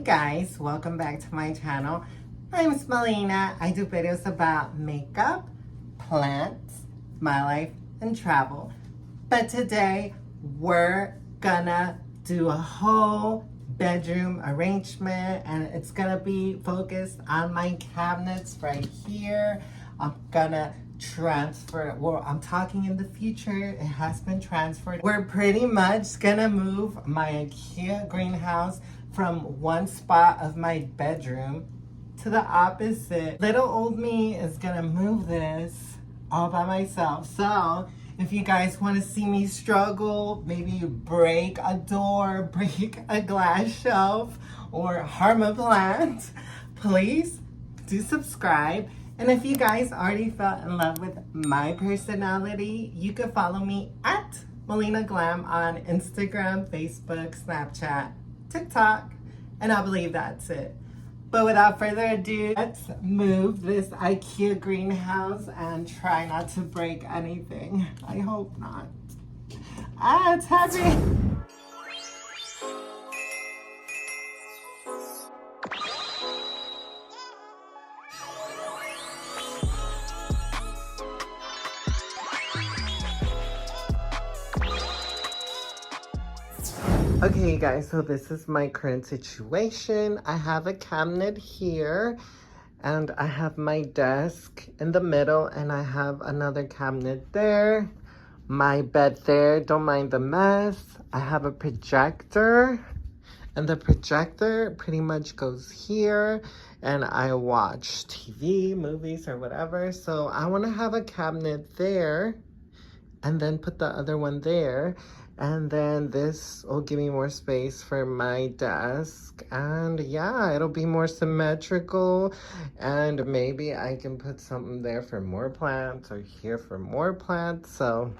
guys, welcome back to my channel. My name is Melina. I do videos about makeup, plants, my life, and travel. But today we're gonna do a whole bedroom arrangement, and it's gonna be focused on my cabinets right here. I'm gonna transfer, well, I'm talking in the future, it has been transferred. We're pretty much gonna move my IKEA greenhouse from one spot of my bedroom to the opposite. Little old me is gonna move this all by myself. So if you guys want to see me struggle, maybe break a door, break a glass shelf, or harm a plant, please do subscribe. And if you guys already fell in love with my personality, you can follow me at Melina Glam on Instagram, Facebook, Snapchat, TikTok, and I believe that's it. But without further ado, let's move this IKEA greenhouse and try not to break anything. I hope not. It's heavy. Okay, you guys, so this is my current situation. I have a cabinet here, and I have my desk in the middle, and I have another cabinet there. My bed there, don't mind the mess. I have a projector, and the projector pretty much goes here, and I watch TV, movies, or whatever. So I want to have a cabinet there, and then put the other one there. And then this will give me more space for my desk. And yeah, it'll be more symmetrical. And maybe I can put something there for more plants or here for more plants. So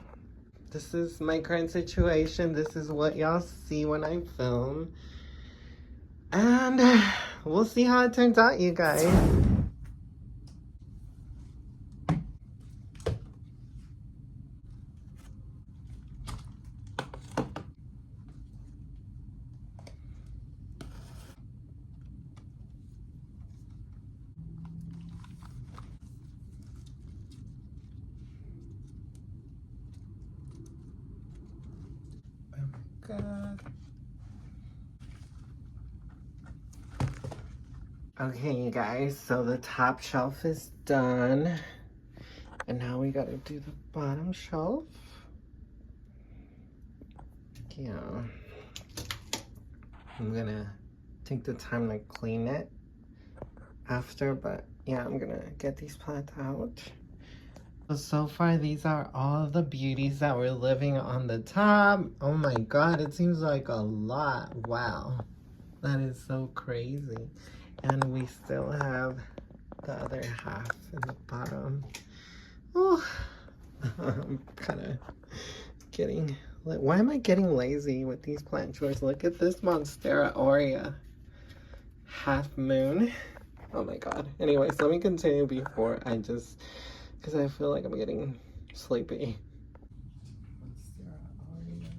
this is my current situation. This is what y'all see when I film. And we'll see how it turns out, you guys. God. Okay, you guys, so the top shelf is done. And now we gotta do the bottom shelf. Yeah. I'm gonna take the time to clean it after, but yeah, I'm gonna get these plants out. So far, these are all the beauties that were living on the top. Oh my God, it seems like a lot. Wow, that is so crazy. And we still have the other half in the bottom. Oh, I'm kind of getting, why am I getting lazy with these plant chores? Look at this Monstera aurea. Half moon. Oh my God. Anyways, let me continue before I just, because I feel like I'm getting sleepy. Monstera aurea.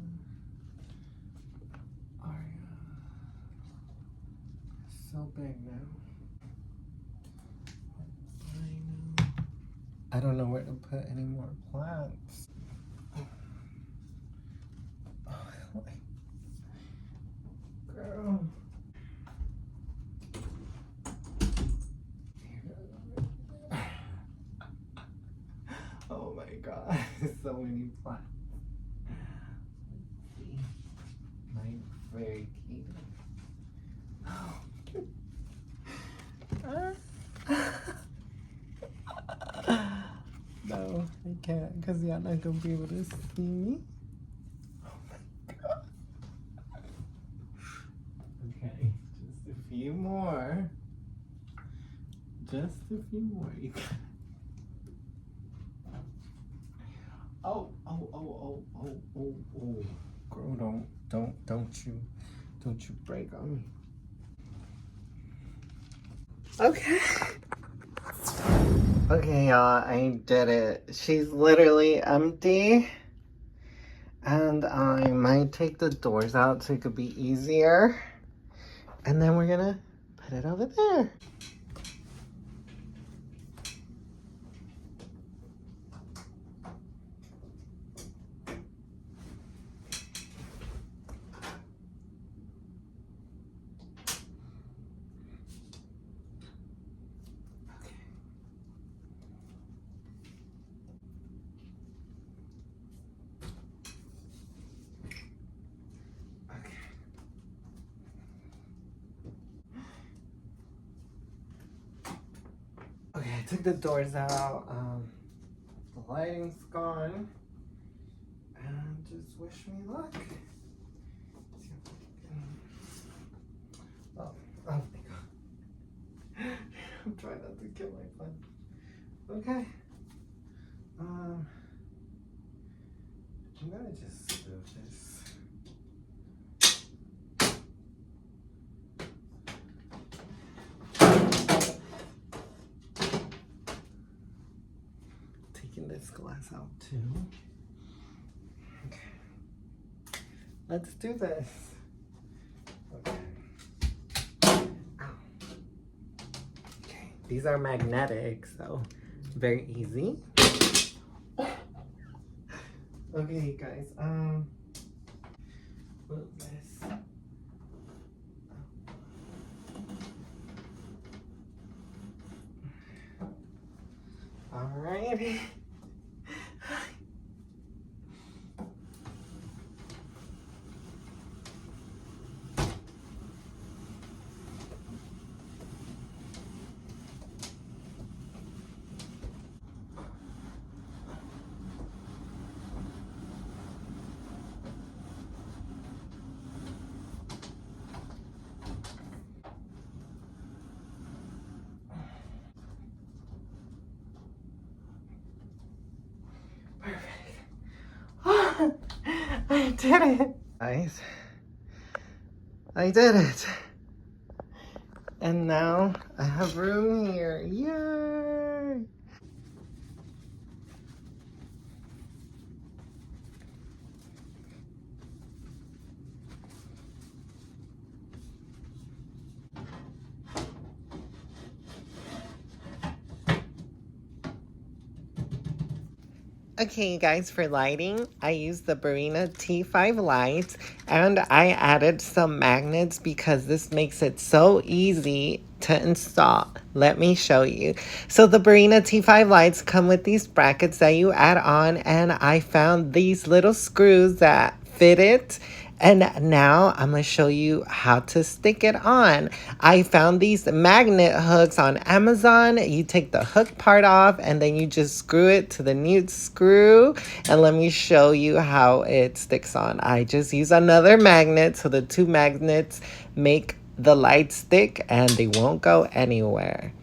So big now. I don't know where to put any more plants. Oh, girl. Oh my God, so many plants. Let's see. My very cute. No, I can't, because y'all not gonna be able to see me. Oh my God. Okay, just a few more. Just a few more. You got. Oh. Girl, don't you break on me. Okay. Okay, y'all, I did it. She's literally empty. And I might take the doors out so it could be easier. And then we're gonna put it over there. Okay, I took the doors out. The lighting's gone. And just wish me luck. Oh, my God. I'm trying not to kill my phone. Okay. I'm gonna just move this. Taking this glass out too. Okay. Let's do this. Okay. Ow. Okay. These are magnetic, so very easy. Okay, guys. Move this. Alrighty. I did it. Guys, I did it. And now I have room here. Yay! Okay, you guys, for lighting, I used the Barina T5 lights, and I added some magnets because this makes it so easy to install. Let me show you. So the Barina T5 lights come with these brackets that you add on, and I found these little screws that fit it. And now I'm going to show you how to stick it on. I found these magnet hooks on Amazon. You take the hook part off and then you just screw it to the new screw. And let me show you how it sticks on. I just use another magnet, so the two magnets make the light stick and they won't go anywhere.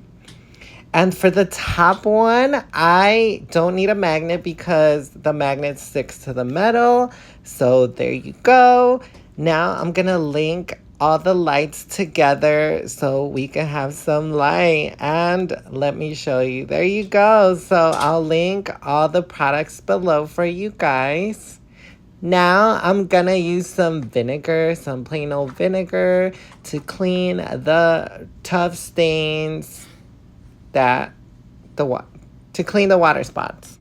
And for the top one, I don't need a magnet because the magnet sticks to the metal. So there you go. Now I'm going to link all the lights together so we can have some light. And let me show you. There you go. So I'll link all the products below for you guys. Now I'm gonna use some vinegar, some plain old vinegar, to clean the tough stains that to clean the water spots.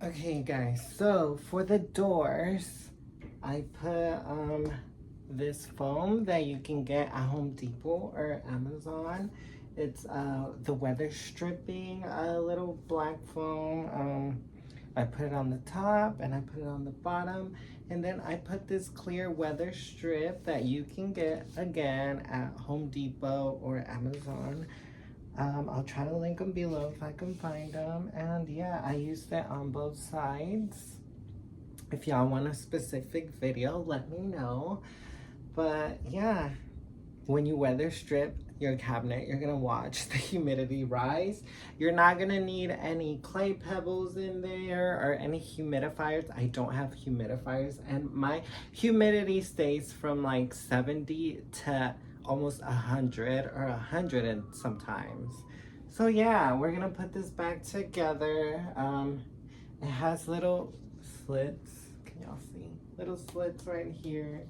Okay, guys, so for the doors, I put this foam that you can get at Home Depot or Amazon. It's the weather stripping little black foam. I put it on the top and I put it on the bottom, and then I put this clear weather strip that you can get again at Home Depot or Amazon. I'll try to link them below if I can find them. And yeah, I used it on both sides. If y'all want a specific video, let me know. But yeah, when you weather strip your cabinet, you're gonna watch the humidity rise. You're not gonna need any clay pebbles in there or any humidifiers. I don't have humidifiers, and my humidity stays from like 70 to almost 100 or 100 and sometimes. So yeah, we're gonna put this back together. It has little slits. Can y'all see? Little slits right here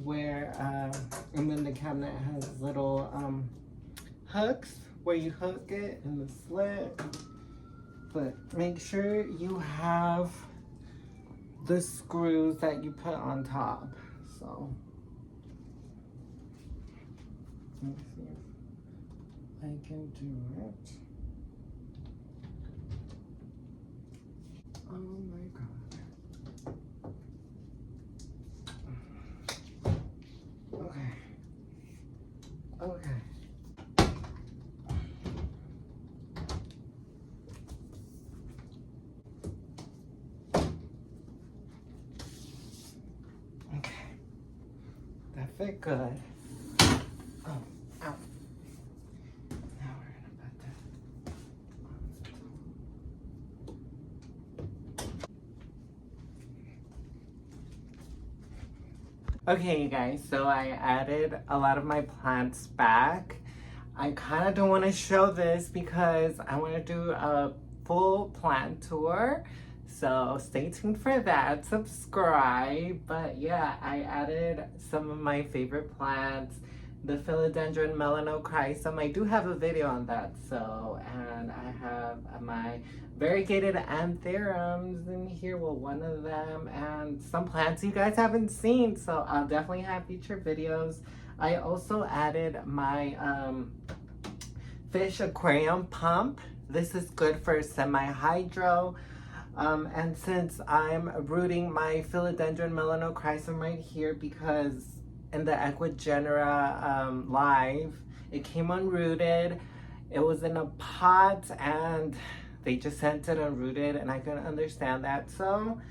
where, and then the cabinet has little hooks where you hook it in the slit. But make sure you have the screws that you put on top. So let me see if I can do it. Oh my God. Okay. Okay. Okay. That fit good. Oh, ow. Now we're gonna put that on. Okay, you guys, so I added a lot of my plants back. I kind of don't want to show this because I want to do a full plant tour. So stay tuned for that, subscribe. But yeah, I added some of my favorite plants, the philodendron melanochrysum. I do have a video on that. So, and I have my variegated anthuriums in here, well, one of them, and some plants you guys haven't seen. So I'll definitely have future videos. I also added my fish aquarium pump. This is good for semi-hydro. And since I'm rooting my philodendron melanochrysum right here because in the Equigenera live, it came unrooted. It was in a pot and they just sent it unrooted and I couldn't understand that. So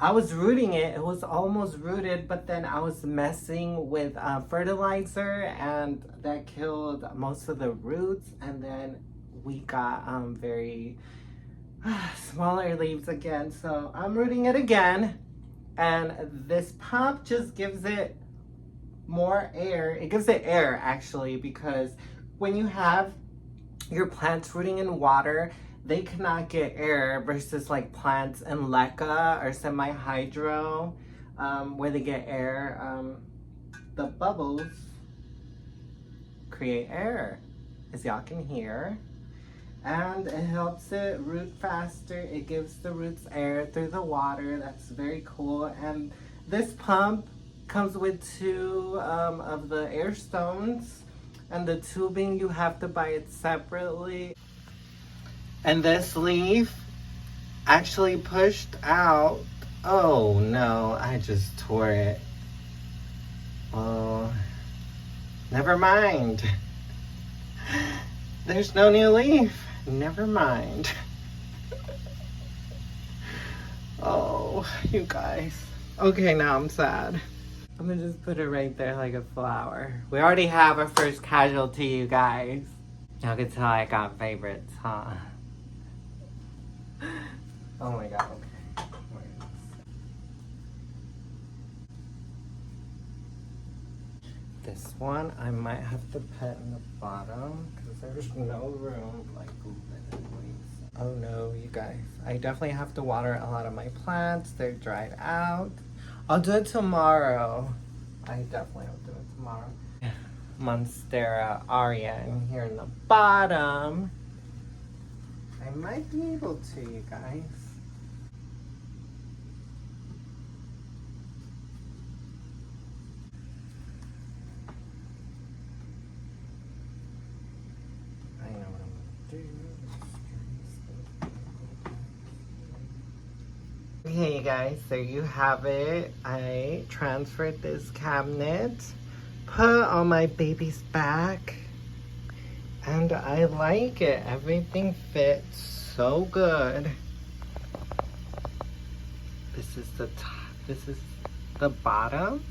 I was rooting it. It was almost rooted, but then I was messing with fertilizer and that killed most of the roots. And then we got very smaller leaves again. So I'm rooting it again. And this pump just gives it more air. It gives it air actually, because when you have your plants rooting in water, they cannot get air versus like plants in leca or semi-hydro where they get air. The bubbles create air, as y'all can hear, and it helps it root faster. It gives the roots air through the water. That's very cool. And this pump comes with 2 of the air stones, and the tubing you have to buy it separately. And this leaf actually pushed out. Oh no, I just tore it. Oh, never mind. There's no new leaf. Never mind. Oh, you guys. Okay, now I'm sad. I'm gonna just put it right there like a flower. We already have our first casualty, you guys. Y'all can tell I got favorites, huh? Oh my God, okay. This one I might have to put in the bottom because there's no room, like literally. Oh no, you guys. I definitely have to water a lot of my plants. They're dried out. I'll do it tomorrow. I definitely will do it tomorrow. Monstera aria in here in the bottom. I might be able to, you guys. I know what I'm gonna do. Okay, you guys, there you have it. I transferred this cabinet, put all my babies back, and I like it. Everything fits so good. This is the top. This is the bottom.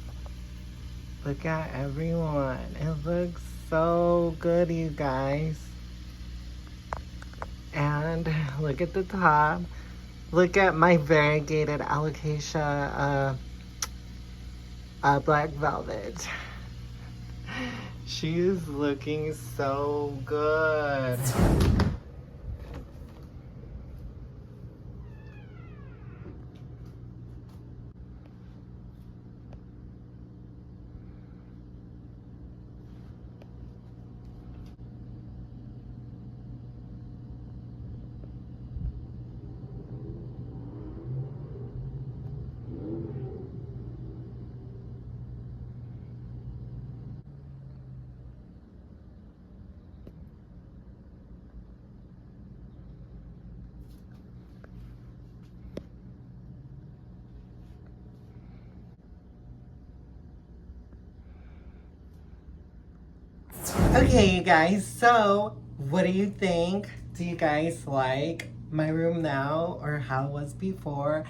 Look at everyone. It looks so good, you guys. And look at the top. Look at my variegated alocasia black velvet. She's looking so good. Okay, you guys, so what do you think? Do you guys like my room now or how it was before?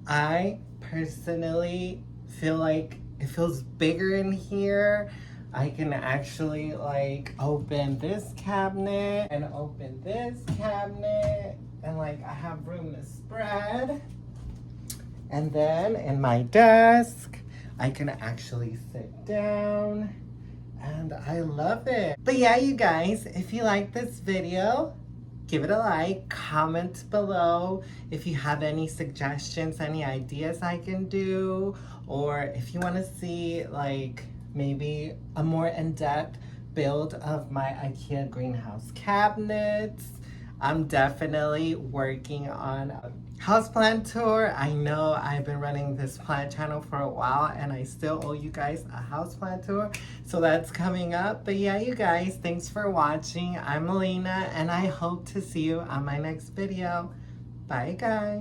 I personally feel like it feels bigger in here. I can actually like open this cabinet and open this cabinet, and like I have room to spread. And then in my desk, I can actually sit down. And I love it. But yeah, you guys, if you like this video, give it a like, comment below if you have any suggestions, any ideas I can do, or if you want to see like maybe a more in-depth build of my IKEA greenhouse cabinets. I'm definitely working on a houseplant tour. I know I've been running this plant channel for a while and I still owe you guys a houseplant tour. So that's coming up. But yeah, you guys, thanks for watching. I'm Melina and I hope to see you on my next video. Bye guys.